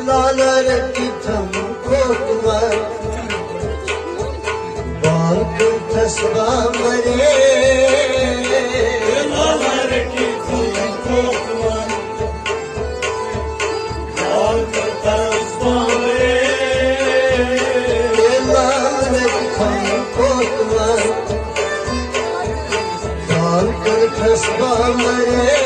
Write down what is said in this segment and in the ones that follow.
लालर की तुमको तुम्हार बाग तस्बा मरे लालर की तुमको तुम्हार बाग तस्बा मरे लालर की तुमको तुम्हार बाग तस्बा मरे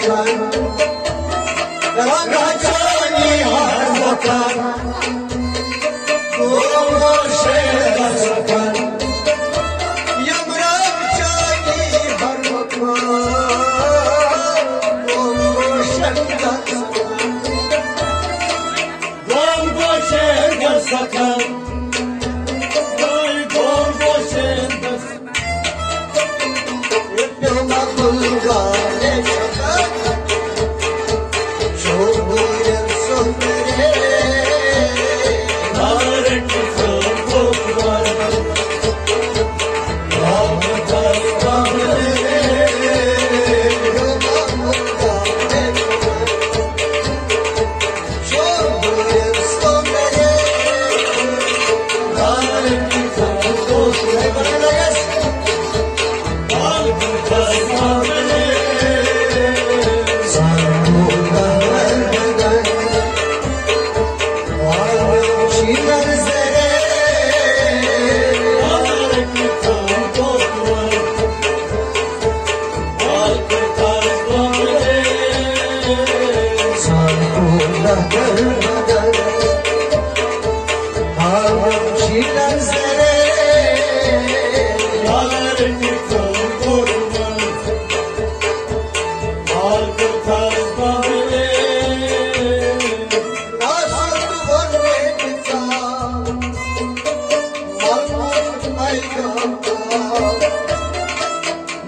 सखन रंगा चानी हर मकान गोमोशे सखन यमराज चानी हर मकान गोमोशे Gom boşen de sakan Vay gom boşen de Yoma bulga ne sokak Çoğuyen sonları Nare kızıl koklar Rahmet Yoma bulga ne sokak Çoğuyen sonları Nare kızıl koklar Bana yaz Sarmulda vermeden Varım çiğner zere Sarmulda vermeden Varım çiğner zere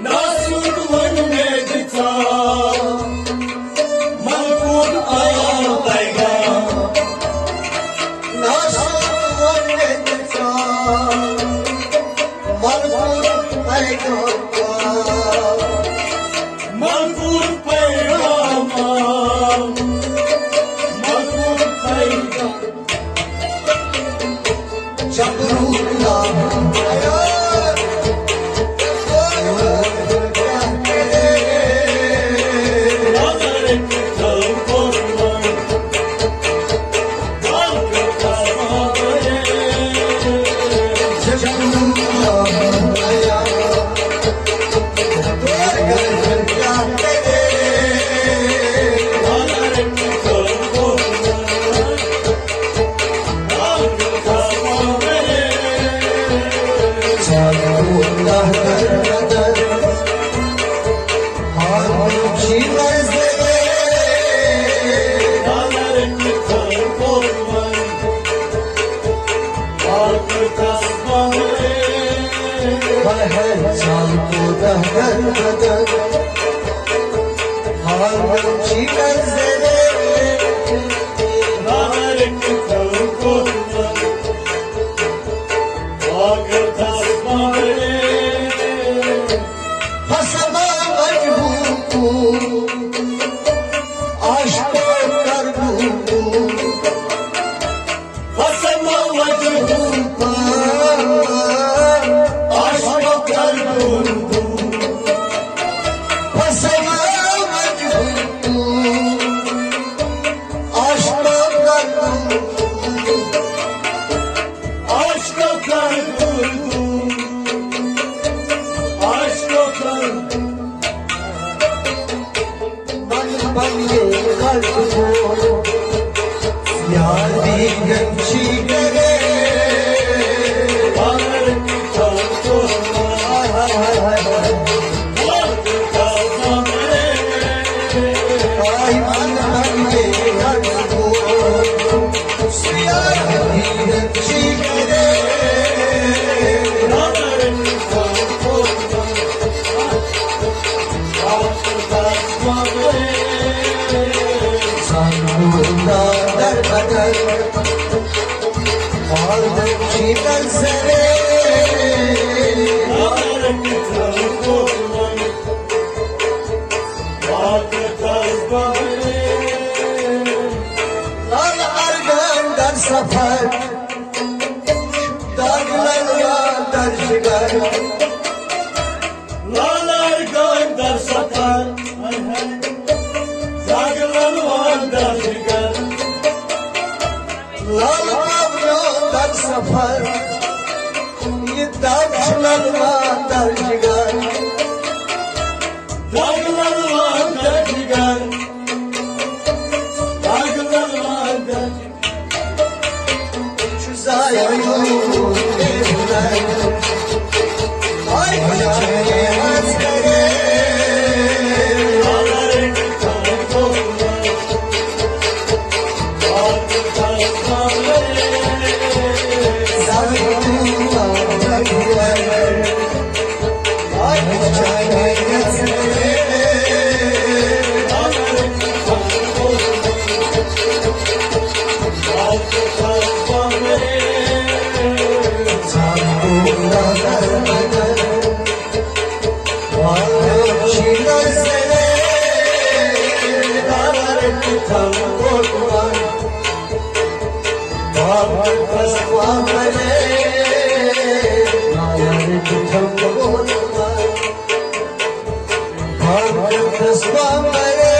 Nasıl duvarlarınca Mahmut Aygın'da Nasıl duvarlarınca Mahmut Aygın'da Çamurunda hayat Çamurunda hayat Çamurunda vermeden Harbi çiğmez Bana her çalgıda vermeden Harbi çiğmez Pasama mecbur Aşk koklar bu Aşk koklar bu Pasama mecbur Aşk koklar bu Aşk kokar durdu Aşk kokar Bani kalbim Yadi gençlere Hay hay hay hay Ay bani kalbim Yadi gençlere Sanmurda vermeden Vardım çiğden seni Lan argından sapar Dağlar yağlar çıkar Lalar gönder satar Dağlar vandar çıkar Lal pavyondan sapar Yıldamçılar vandar çıkar Dağlar vandar çıkar Çiğner sene Dağları tutan korkmaz Bağır kasma beni Dağları tutan korkmaz Bağır kasma beni